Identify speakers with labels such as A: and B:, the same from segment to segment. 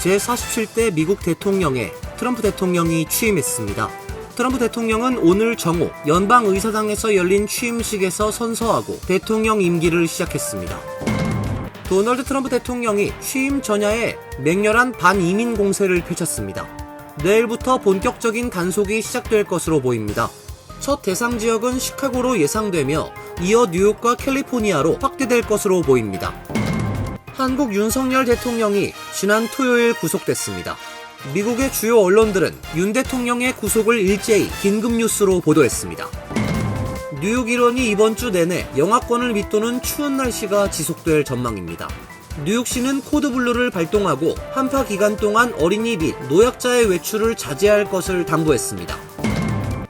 A: 제47대 미국 대통령에 트럼프 대통령이 취임했습니다. 트럼프 대통령은 오늘 정오 연방의사당에서 열린 취임식에서 선서하고 대통령 임기를 시작했습니다. 도널드 트럼프 대통령이 취임 전야에 맹렬한 반이민 공세를 펼쳤습니다. 내일부터 본격적인 단속이 시작될 것으로 보입니다. 첫 대상 지역은 시카고로 예상되며 이어 뉴욕과 캘리포니아로 확대될 것으로 보입니다. 한국 윤석열 대통령이 지난 토요일 구속됐습니다. 미국의 주요 언론들은 윤 대통령의 구속을 일제히 긴급뉴스로 보도했습니다. 뉴욕 일원이 이번 주 내내 영하권을 밑도는 추운 날씨가 지속될 전망입니다. 뉴욕시는 코드블루를 발동하고 한파 기간 동안 어린이 및 노약자의 외출을 자제할 것을 당부했습니다.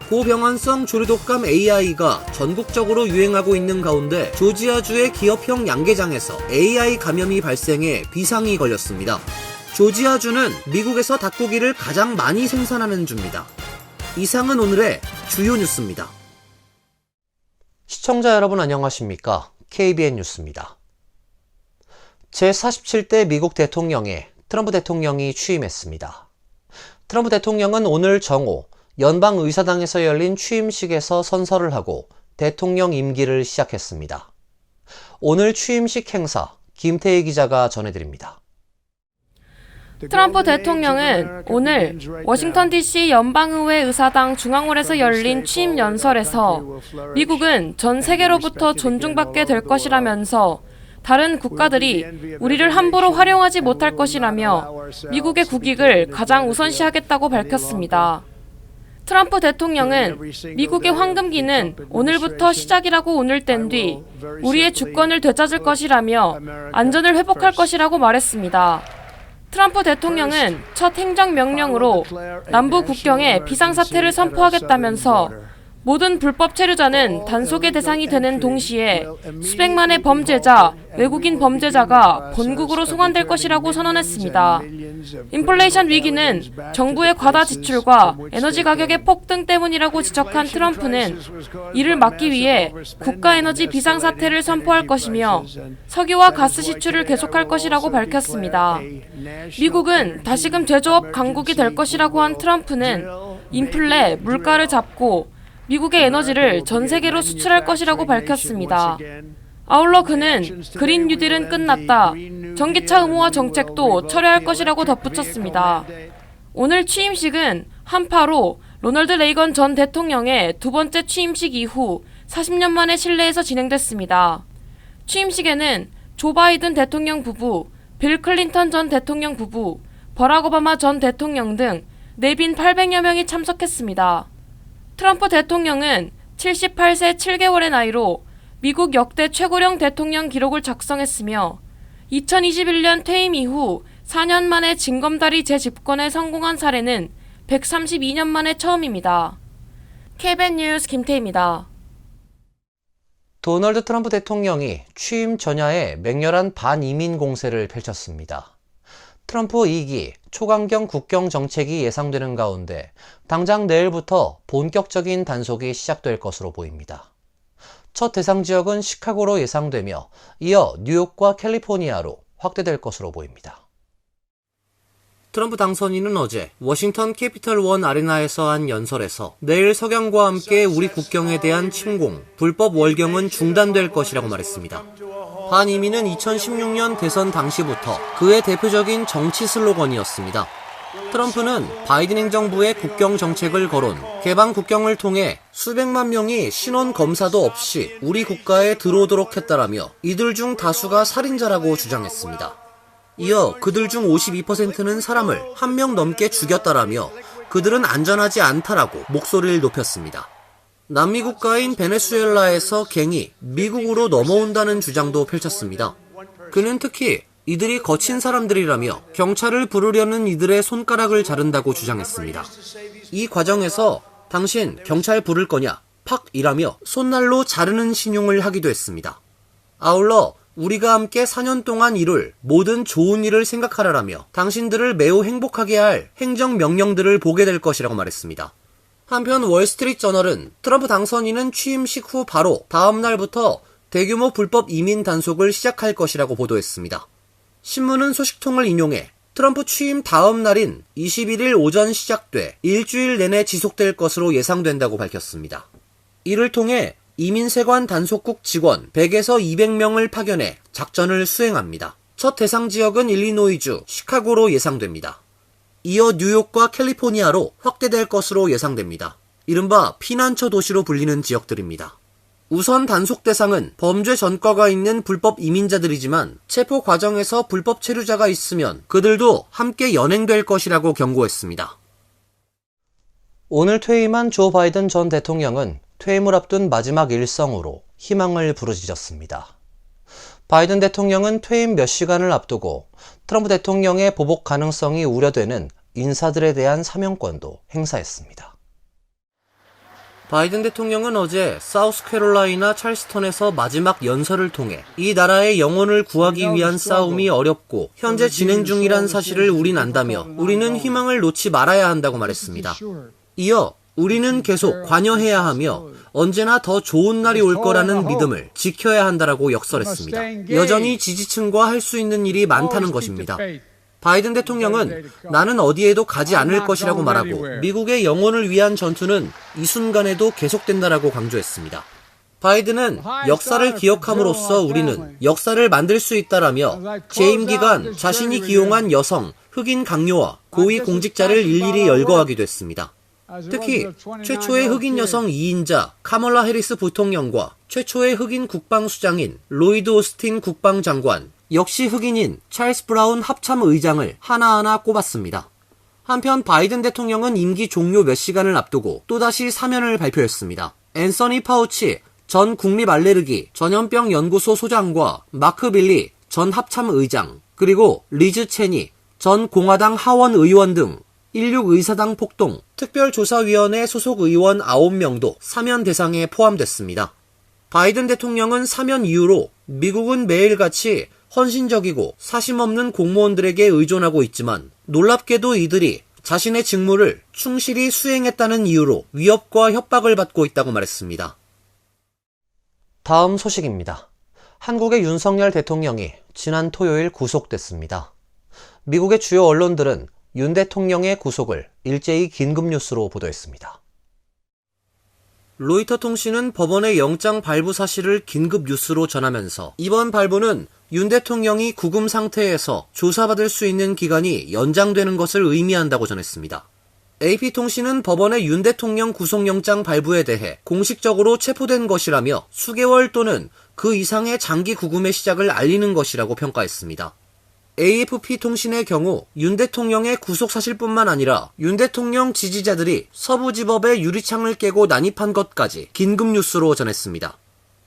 A: 고병환성 조류독감 AI가 전국적으로 유행하고 있는 가운데 조지아주의 기업형 양계장에서 AI 감염이 발생해 비상이 걸렸습니다. 조지아주는 미국에서 닭고기를 가장 많이 생산하는 주입니다. 이상은 오늘의 주요 뉴스입니다. 시청자 여러분 안녕하십니까? KBN 뉴스입니다. 제47대 미국 대통령에 트럼프 대통령이 취임했습니다. 트럼프 대통령은 오늘 정오 연방의사당에서 열린 취임식에서 선서를 하고 대통령 임기를 시작했습니다. 오늘 취임식 행사 김태희 기자가 전해드립니다.
B: 트럼프 대통령은 오늘 워싱턴 DC 연방의회 의사당 중앙홀에서 열린 취임 연설에서 미국은 전 세계로부터 존중받게 될 것이라면서 다른 국가들이 우리를 함부로 활용하지 못할 것이라며 미국의 국익을 가장 우선시하겠다고 밝혔습니다. 트럼프 대통령은 미국의 황금기는 오늘부터 시작이라고 운을 뗀 뒤 우리의 주권을 되찾을 것이라며 안전을 회복할 것이라고 말했습니다. 트럼프 대통령은 첫 행정명령으로 남부 국경에 비상사태를 선포하겠다면서 모든 불법 체류자는 단속의 대상이 되는 동시에 수백만의 범죄자, 외국인 범죄자가 본국으로 송환될 것이라고 선언했습니다. 인플레이션 위기는 정부의 과다 지출과 에너지 가격의 폭등 때문이라고 지적한 트럼프는 이를 막기 위해 국가 에너지 비상사태를 선포할 것이며 석유와 가스 시출을 계속할 것이라고 밝혔습니다. 미국은 다시금 제조업 강국이 될 것이라고 한 트럼프는 인플레, 물가를 잡고 미국의 에너지를 전 세계로 수출할 것이라고 밝혔습니다. 아울러 그는 그린 뉴딜은 끝났다, 전기차 의무화 정책도 철회할 것이라고 덧붙였습니다. 오늘 취임식은 한파로 로널드 레이건 전 대통령의 두 번째 취임식 이후 40년 만에 실내에서 진행됐습니다. 취임식에는 조 바이든 대통령 부부, 빌 클린턴 전 대통령 부부, 버락 오바마 전 대통령 등 내빈 800여 명이 참석했습니다. 트럼프 대통령은 78세 7개월의 나이로 미국 역대 최고령 대통령 기록을 작성했으며 2021년 퇴임 이후 4년 만에 징검다리 재집권에 성공한 사례는 132년 만에 처음입니다. KBN 뉴스 김태희입니다.
A: 도널드 트럼프 대통령이 취임 전야에 맹렬한 반이민 공세를 펼쳤습니다. 트럼프 2기 초강경 국경 정책이 예상되는 가운데 당장 내일부터 본격적인 단속이 시작될 것으로 보입니다. 첫 대상 지역은 시카고로 예상되며 이어 뉴욕과 캘리포니아로 확대될 것으로 보입니다. 트럼프 당선인은 어제 워싱턴 캐피털 원 아레나에서 한 연설에서 내일 석양과 함께 우리 국경에 대한 침공, 불법 월경은 중단될 것이라고 말했습니다. 반이민은 2016년 대선 당시부터 그의 대표적인 정치 슬로건이었습니다. 트럼프는 바이든 행정부의 국경 정책을 거론, 개방 국경을 통해 수백만 명이 신원 검사도 없이 우리 국가에 들어오도록 했다라며 이들 중 다수가 살인자라고 주장했습니다. 이어 그들 중 52%는 사람을 한 명 넘게 죽였다라며 그들은 안전하지 않다라고 목소리를 높였습니다. 남미 국가인 베네수엘라에서 갱이 미국으로 넘어온다는 주장도 펼쳤습니다. 그는 특히 이들이 거친 사람들이라며 경찰을 부르려는 이들의 손가락을 자른다고 주장했습니다. 이 과정에서 당신 경찰 부를 거냐? 팍이라며 손날로 자르는 신용을 하기도 했습니다. 아울러 우리가 함께 4년 동안 이룰 모든 좋은 일을 생각하라라며 당신들을 매우 행복하게 할 행정명령들을 보게 될 것이라고 말했습니다. 한편 월스트리트저널은 트럼프 당선인은 취임식 후 바로 다음 날부터 대규모 불법 이민 단속을 시작할 것이라고 보도했습니다. 신문은 소식통을 인용해 트럼프 취임 다음 날인 21일 오전 시작돼 일주일 내내 지속될 것으로 예상된다고 밝혔습니다. 이를 통해 이민세관 단속국 직원 100에서 200명을 파견해 작전을 수행합니다. 첫 대상 지역은 일리노이주, 시카고로 예상됩니다. 이어 뉴욕과 캘리포니아로 확대될 것으로 예상됩니다. 이른바 피난처 도시로 불리는 지역들입니다. 우선 단속 대상은 범죄 전과가 있는 불법 이민자들이지만 체포 과정에서 불법 체류자가 있으면 그들도 함께 연행될 것이라고 경고했습니다. 오늘 퇴임한 조 바이든 전 대통령은 퇴임을 앞둔 마지막 일성으로 희망을 부르짖었습니다. 바이든 대통령은 퇴임 몇 시간을 앞두고 트럼프 대통령의 보복 가능성이 우려되는 인사들에 대한 사명권도 행사했습니다. 바이든 대통령은 어제 사우스캐롤라이나 찰스턴에서 마지막 연설을 통해 이 나라의 영혼을 구하기 위한 싸움이 어렵고 현재 진행 중이란 사실을 우린 안다며 우리는 희망을 놓지 말아야 한다고 말했습니다. 이어 우리는 계속 관여해야 하며 언제나 더 좋은 날이 올 거라는 믿음을 지켜야 한다라고 역설했습니다. 여전히 지지층과 할 수 있는 일이 많다는 것입니다. 바이든 대통령은 나는 어디에도 가지 않을 것이라고 말하고 미국의 영혼을 위한 전투는 이 순간에도 계속된다라고 강조했습니다. 바이든은 역사를 기억함으로써 우리는 역사를 만들 수 있다라며 재임 기간 자신이 기용한 여성, 흑인 강요와 고위 공직자를 일일이 열거하기도 했습니다. 특히 최초의 흑인 여성 2인자 카멀라 해리스 부통령과 최초의 흑인 국방수장인 로이드 오스틴 국방장관, 역시 흑인인 찰스 브라운 합참의장을 하나하나 꼽았습니다. 한편 바이든 대통령은 임기 종료 몇 시간을 앞두고 또다시 사면을 발표했습니다. 앤서니 파우치 전 국립알레르기 전염병 연구소 소장과 마크 빌리 전 합참의장, 그리고 리즈 체니 전 공화당 하원 의원 등 16의사당 폭동 특별조사위원회 소속 의원 9명도 사면 대상에 포함됐습니다. 바이든 대통령은 사면 이후로 미국은 매일같이 헌신적이고 사심없는 공무원들에게 의존하고 있지만 놀랍게도 이들이 자신의 직무를 충실히 수행했다는 이유로 위협과 협박을 받고 있다고 말했습니다. 다음 소식입니다. 한국의 윤석열 대통령이 지난 토요일 구속됐습니다. 미국의 주요 언론들은 윤 대통령의 구속을 일제히 긴급뉴스로 보도했습니다. 로이터 통신은 법원의 영장 발부 사실을 긴급뉴스로 전하면서 이번 발부는 윤 대통령이 구금 상태에서 조사받을 수 있는 기간이 연장되는 것을 의미한다고 전했습니다. AP통신은 법원의 윤 대통령 구속영장 발부에 대해 공식적으로 체포된 것이라며 수개월 또는 그 이상의 장기 구금의 시작을 알리는 것이라고 평가했습니다. AFP통신의 경우 윤 대통령의 구속 사실뿐만 아니라 윤 대통령 지지자들이 서부지법의 유리창을 깨고 난입한 것까지 긴급뉴스로 전했습니다.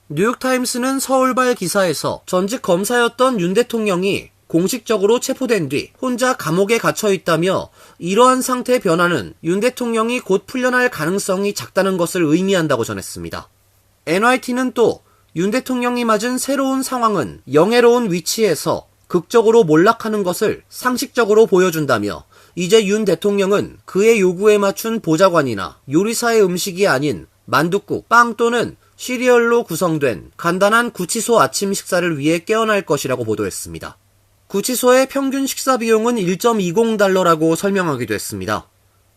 A: 뉴욕타임스는 서울발 기사에서 전직 검사였던 윤 대통령이 공식적으로 체포된 뒤 혼자 감옥에 갇혀 있다며 이러한 상태 변화는 윤 대통령이 곧 풀려날 가능성이 작다는 것을 의미한다고 전했습니다. NYT는 또 윤 대통령이 맞은 새로운 상황은 영예로운 위치에서 극적으로 몰락하는 것을 상식적으로 보여준다며 이제 윤 대통령은 그의 요구에 맞춘 보좌관이나 요리사의 음식이 아닌 만둣국, 빵 또는 시리얼로 구성된 간단한 구치소 아침 식사를 위해 깨어날 것이라고 보도했습니다. 구치소의 평균 식사 비용은 1.20달러라고 설명하기도 했습니다.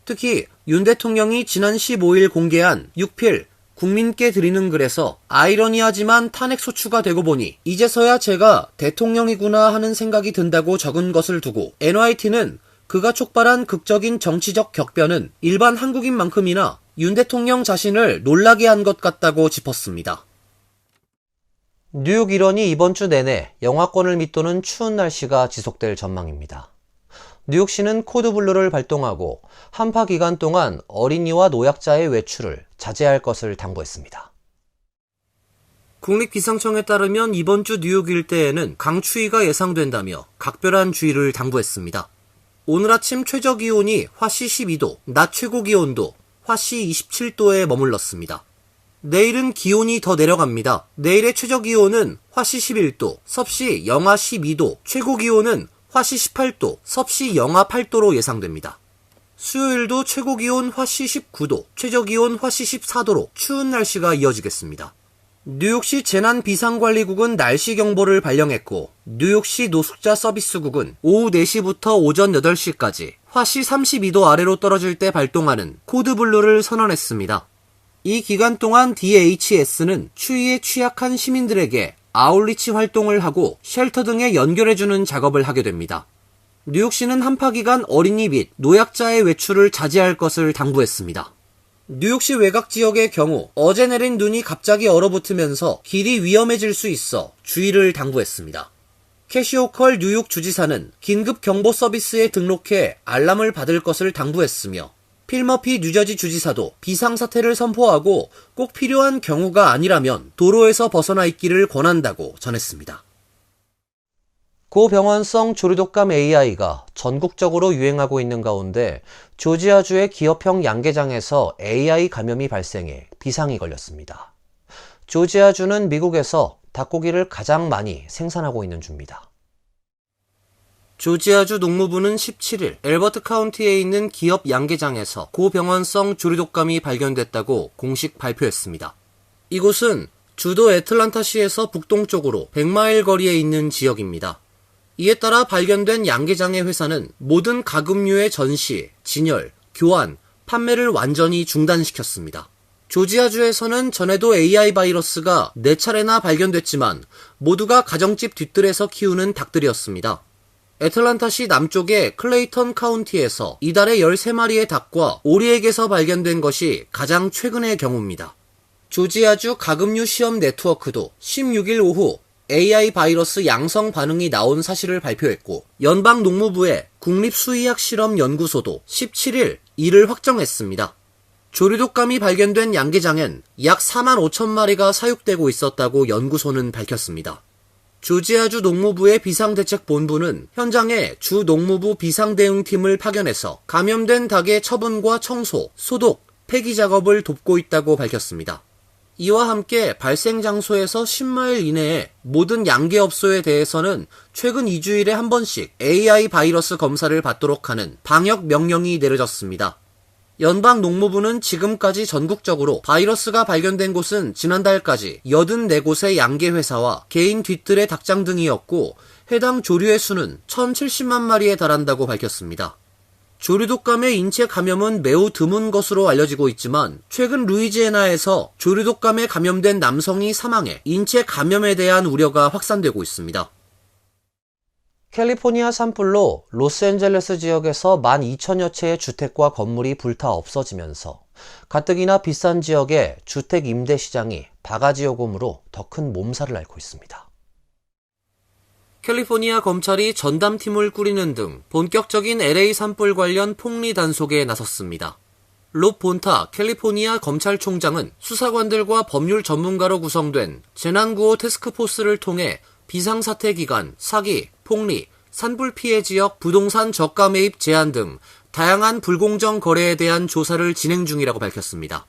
A: 특히 윤 대통령이 지난 15일 공개한 6필 국민께 드리는 글에서 아이러니하지만 탄핵 소추가 되고 보니 이제서야 제가 대통령이구나 하는 생각이 든다고 적은 것을 두고 NYT는 그가 촉발한 극적인 정치적 격변은 일반 한국인만큼이나 윤 대통령 자신을 놀라게 한 것 같다고 짚었습니다. 뉴욕 일원이 이번 주 내내 영하권을 밑도는 추운 날씨가 지속될 전망입니다. 뉴욕시는 코드블루를 발동하고 한파 기간 동안 어린이와 노약자의 외출을 자제할 것을 당부했습니다. 국립기상청에 따르면 이번 주 뉴욕 일대에는 강추위가 예상된다며 각별한 주의를 당부했습니다. 오늘 아침 최저기온이 화씨 12도, 낮 최고기온도 화씨 27도에 머물렀습니다. 내일은 기온이 더 내려갑니다. 내일의 최저기온은 화씨 11도, 섭씨 영하 12도, 최고기온은 화씨 18도, 섭씨 영하 8도로 예상됩니다. 수요일도 최고기온 화씨 19도, 최저기온 화씨 14도로 추운 날씨가 이어지겠습니다. 뉴욕시 재난비상관리국은 날씨경보를 발령했고 뉴욕시 노숙자 서비스국은 오후 4시부터 오전 8시까지 화씨 32도 아래로 떨어질 때 발동하는 코드블루를 선언했습니다. 이 기간 동안 DHS는 추위에 취약한 시민들에게 아웃리치 활동을 하고 쉘터 등에 연결해주는 작업을 하게 됩니다. 뉴욕시는 한파 기간 어린이 및 노약자의 외출을 자제할 것을 당부했습니다. 뉴욕시 외곽 지역의 경우 어제 내린 눈이 갑자기 얼어붙으면서 길이 위험해질 수 있어 주의를 당부했습니다. 캐시 호컬 뉴욕 주지사는 긴급 경보 서비스에 등록해 알람을 받을 것을 당부했으며 필 머피 뉴저지 주지사도 비상사태를 선포하고 꼭 필요한 경우가 아니라면 도로에서 벗어나 있기를 권한다고 전했습니다. 고병원성 조류독감 AI가 전국적으로 유행하고 있는 가운데 조지아주의 기업형 양계장에서 AI 감염이 발생해 비상이 걸렸습니다. 조지아주는 미국에서 닭고기를 가장 많이 생산하고 있는 주입니다. 조지아주 농무부는 17일 엘버트 카운티에 있는 기업 양계장에서 고병원성 조류독감이 발견됐다고 공식 발표했습니다. 이곳은 주도 애틀란타시에서 북동쪽으로 100마일 거리에 있는 지역입니다. 이에 따라 발견된 양계장의 회사는 모든 가금류의 전시, 진열, 교환, 판매를 완전히 중단시켰습니다. 조지아주에서는 전에도 AI 바이러스가 4차례나 발견됐지만 모두가 가정집 뒤뜰에서 키우는 닭들이었습니다. 애틀란타시 남쪽의 클레이턴 카운티에서 이달에 13마리의 닭과 오리에게서 발견된 것이 가장 최근의 경우입니다. 조지아주 가금류 시험 네트워크도 16일 오후 AI 바이러스 양성 반응이 나온 사실을 발표했고 연방농무부의 국립수의학실험연구소도 17일 이를 확정했습니다. 조류독감이 발견된 양계장엔 약 4만 5천 마리가 사육되고 있었다고 연구소는 밝혔습니다. 조지아주 농무부의 비상대책본부는 현장에 주 농무부 비상대응팀을 파견해서 감염된 닭의 처분과 청소, 소독, 폐기 작업을 돕고 있다고 밝혔습니다. 이와 함께 발생 장소에서 10마일 이내에 모든 양계업소에 대해서는 최근 2주일에 한 번씩 AI 바이러스 검사를 받도록 하는 방역 명령이 내려졌습니다. 연방농무부는 지금까지 전국적으로 바이러스가 발견된 곳은 지난달까지 84곳의 양계회사와 개인 뒤뜰의 닭장 등이었고 해당 조류의 수는 1,070만 마리에 달한다고 밝혔습니다. 조류독감의 인체 감염은 매우 드문 것으로 알려지고 있지만 최근 루이지애나에서 조류독감에 감염된 남성이 사망해 인체 감염에 대한 우려가 확산되고 있습니다. 캘리포니아 산불로 로스앤젤레스 지역에서 12,000여 채의 주택과 건물이 불타 없어지면서 가뜩이나 비싼 지역의 주택 임대 시장이 바가지 요금으로 더 큰 몸살을 앓고 있습니다. 캘리포니아 검찰이 전담팀을 꾸리는 등 본격적인 LA 산불 관련 폭리 단속에 나섰습니다. 롭 본타 캘리포니아 검찰총장은 수사관들과 법률 전문가로 구성된 재난구호 태스크포스를 통해 비상사태 기간, 사기, 폭리, 산불 피해 지역 부동산 저가 매입 제한 등 다양한 불공정 거래에 대한 조사를 진행 중이라고 밝혔습니다.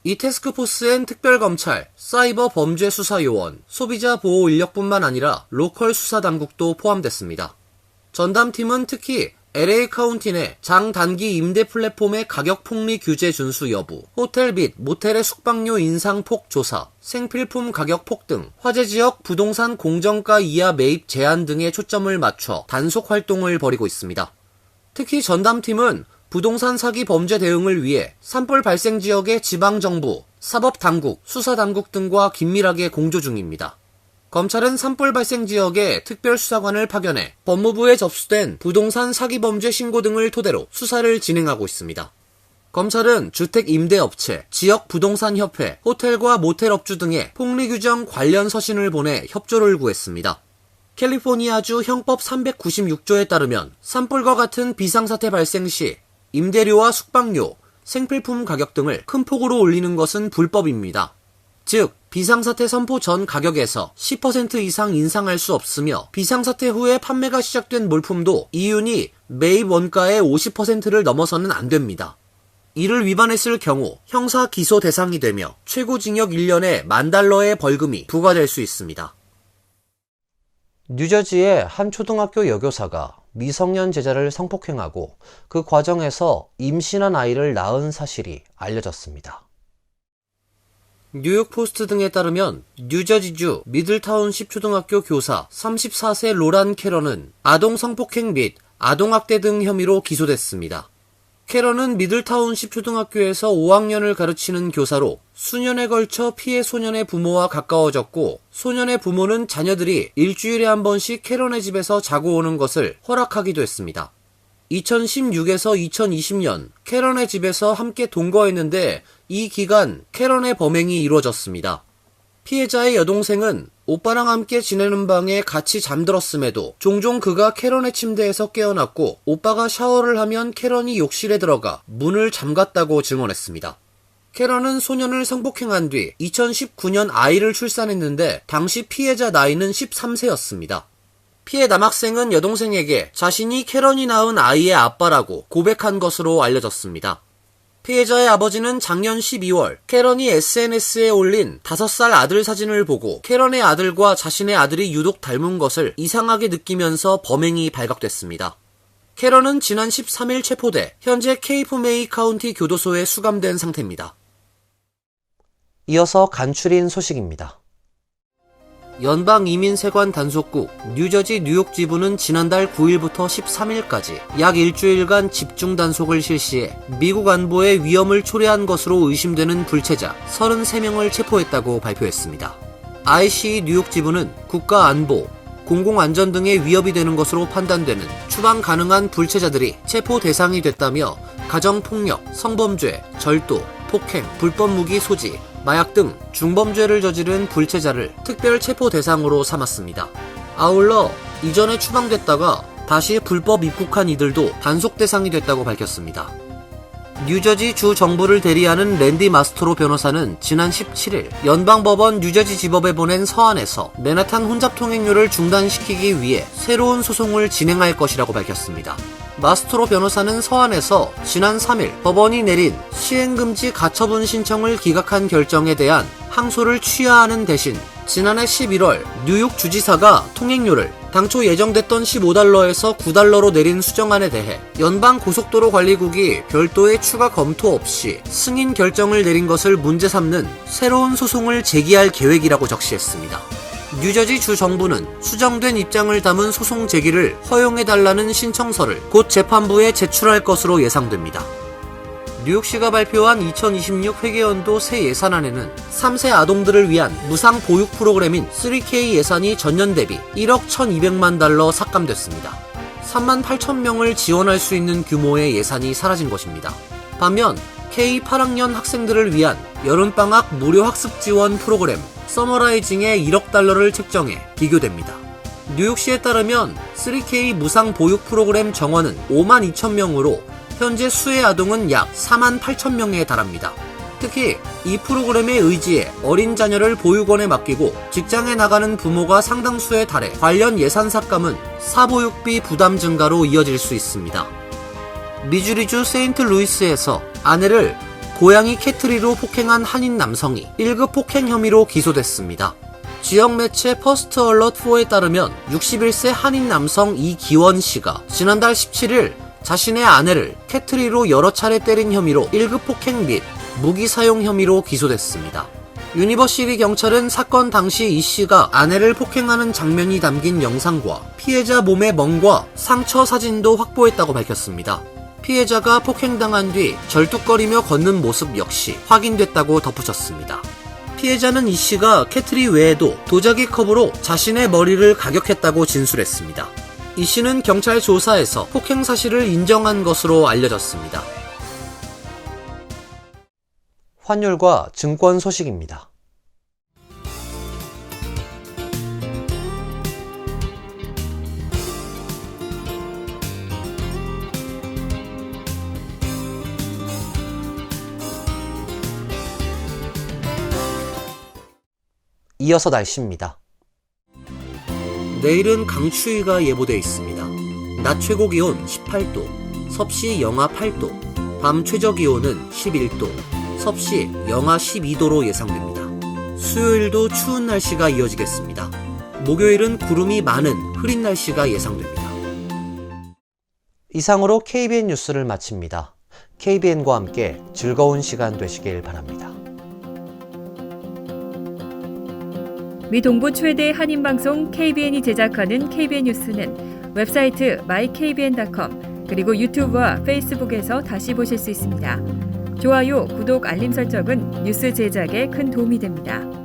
A: 이 태스크포스엔 특별검찰, 사이버 범죄 수사요원, 소비자 보호 인력뿐만 아니라 로컬 수사당국도 포함됐습니다. 전담팀은 특히 LA 카운티 내 장단기 임대 플랫폼의 가격 폭리 규제 준수 여부, 호텔 및 모텔의 숙박료 인상폭 조사, 생필품 가격 폭등, 화재 지역 부동산 공정가 이하 매입 제한 등에 초점을 맞춰 단속 활동을 벌이고 있습니다. 특히 전담팀은 부동산 사기 범죄 대응을 위해 산불 발생 지역의 지방정부, 사법당국, 수사당국 등과 긴밀하게 공조 중입니다. 검찰은 산불 발생 지역에 특별수사관을 파견해 법무부에 접수된 부동산 사기 범죄 신고 등을 토대로 수사를 진행하고 있습니다. 검찰은 주택 임대업체, 지역 부동산협회, 호텔과 모텔업주 등의 폭리 규정 관련 서신을 보내 협조를 구했습니다. 캘리포니아주 형법 396조에 따르면 산불과 같은 비상사태 발생 시 임대료와 숙박료, 생필품 가격 등을 큰 폭으로 올리는 것은 불법입니다. 즉, 비상사태 선포 전 가격에서 10% 이상 인상할 수 없으며 비상사태 후에 판매가 시작된 물품도 이윤이 매입 원가의 50%를 넘어서는 안 됩니다. 이를 위반했을 경우 형사 기소 대상이 되며 최고징역 1년에 $10,000의 벌금이 부과될 수 있습니다. 뉴저지의 한 초등학교 여교사가 미성년 제자를 성폭행하고 그 과정에서 임신한 아이를 낳은 사실이 알려졌습니다. 뉴욕 포스트 등에 따르면 뉴저지주 미들타운십 초등학교 교사 34세 로란 캐런은 아동 성폭행 및 아동학대 등 혐의로 기소됐습니다. 캐런은 미들타운십 초등학교에서 5학년을 가르치는 교사로 수년에 걸쳐 피해 소년의 부모와 가까워졌고, 소년의 부모는 자녀들이 일주일에 한 번씩 캐런의 집에서 자고 오는 것을 허락하기도 했습니다. 2016에서 2020년 캐런의 집에서 함께 동거했는데 이 기간 캐런의 범행이 이루어졌습니다. 피해자의 여동생은 오빠랑 함께 지내는 방에 같이 잠들었음에도 종종 그가 캐런의 침대에서 깨어났고 오빠가 샤워를 하면 캐런이 욕실에 들어가 문을 잠갔다고 증언했습니다. 캐런은 소년을 성폭행한 뒤 2019년 아이를 출산했는데 당시 피해자 나이는 13세였습니다. 피해 남학생은 여동생에게 자신이 캐런이 낳은 아이의 아빠라고 고백한 것으로 알려졌습니다. 피해자의 아버지는 작년 12월 캐런이 SNS에 올린 5살 아들 사진을 보고 캐런의 아들과 자신의 아들이 유독 닮은 것을 이상하게 느끼면서 범행이 발각됐습니다. 캐런은 지난 13일 체포돼 현재 케이프 메이 카운티 교도소에 수감된 상태입니다. 이어서 간추린 소식입니다. 연방이민세관 단속국 뉴저지 뉴욕 지부는 지난달 9일부터 13일까지 약 일주일간 집중 단속을 실시해 미국 안보에 위험을 초래한 것으로 의심되는 불체자 33명을 체포했다고 발표했습니다. IC 뉴욕 지부는 국가안보, 공공안전 등의 위협이 되는 것으로 판단되는 추방 가능한 불체자들이 체포 대상이 됐다며 가정폭력, 성범죄, 절도, 폭행, 불법 무기 소지, 마약 등 중범죄를 저지른 불체자를 특별 체포 대상으로 삼았습니다. 아울러 이전에 추방됐다가 다시 불법 입국한 이들도 단속 대상이 됐다고 밝혔습니다. 뉴저지 주 정부를 대리하는 랜디 마스트로 변호사는 지난 17일 연방법원 뉴저지 지법에 보낸 서한에서 맨하탄 혼잡 통행료를 중단시키기 위해 새로운 소송을 진행할 것이라고 밝혔습니다. 마스트로 변호사는 서한에서 지난 3일 법원이 내린 시행금지 가처분 신청을 기각한 결정에 대한 항소를 취하하는 대신 지난해 11월 뉴욕 주지사가 통행료를 당초 예정됐던 $15에서 $9로 내린 수정안에 대해 연방고속도로관리국이 별도의 추가 검토 없이 승인 결정을 내린 것을 문제 삼는 새로운 소송을 제기할 계획이라고 적시했습니다. 뉴저지 주 정부는 수정된 입장을 담은 소송 제기를 허용해달라는 신청서를 곧 재판부에 제출할 것으로 예상됩니다. 뉴욕시가 발표한 2026 회계연도 새 예산안에는 3세 아동들을 위한 무상 보육 프로그램인 3K 예산이 전년 대비 1억 1,200만 달러 삭감됐습니다. 3만 8천 명을 지원할 수 있는 규모의 예산이 사라진 것입니다. 반면 K8학년 학생들을 위한 여름방학 무료 학습 지원 프로그램 서머라이징에 1억 달러를 책정해 비교됩니다. 뉴욕시에 따르면 3K 무상 보육 프로그램 정원은 5만 2천 명으로 현재 수혜 아동은 약 4만 8천 명에 달합니다. 특히 이 프로그램의 의지에 어린 자녀를 보육원에 맡기고 직장에 나가는 부모가 상당수에 달해 관련 예산 삭감은 사보육비 부담 증가로 이어질 수 있습니다. 미주리주 세인트루이스에서 아내를 고양이 캐트리로 폭행한 한인 남성이 1급 폭행 혐의로 기소됐습니다. 지역 매체 퍼스트 얼럿 4에 따르면 61세 한인 남성 이기원 씨가 지난달 17일 자신의 아내를 캐트리로 여러 차례 때린 혐의로 1급 폭행 및 무기 사용 혐의로 기소됐습니다. 유니버시티 경찰은 사건 당시 이 씨가 아내를 폭행하는 장면이 담긴 영상과 피해자 몸의 멍과 상처 사진도 확보했다고 밝혔습니다. 피해자가 폭행당한 뒤 절뚝거리며 걷는 모습 역시 확인됐다고 덧붙였습니다. 피해자는 이 씨가 캐트리 외에도 도자기 컵으로 자신의 머리를 가격했다고 진술했습니다. 이 씨는 경찰 조사에서 폭행 사실을 인정한 것으로 알려졌습니다. 환율과 증권 소식입니다. 이어서 날씨입니다. 내일은 강추위가 예보되어 있습니다. 낮 최고 기온 18도, 섭씨 영하 8도, 밤 최저 기온은 11도, 섭씨 영하 12도로 예상됩니다. 수요일도 추운 날씨가 이어지겠습니다. 목요일은 구름이 많은 흐린 날씨가 예상됩니다. 이상으로 KBN 뉴스를 마칩니다. KBN과 함께 즐거운 시간 되시길 바랍니다.
C: 미 동부 최대 한인방송 KBN이 제작하는 KBN 뉴스는 웹사이트 mykbn.com 그리고 유튜브와 페이스북에서 다시 보실 수 있습니다. 좋아요, 구독, 알림 설정은 뉴스 제작에 큰 도움이 됩니다.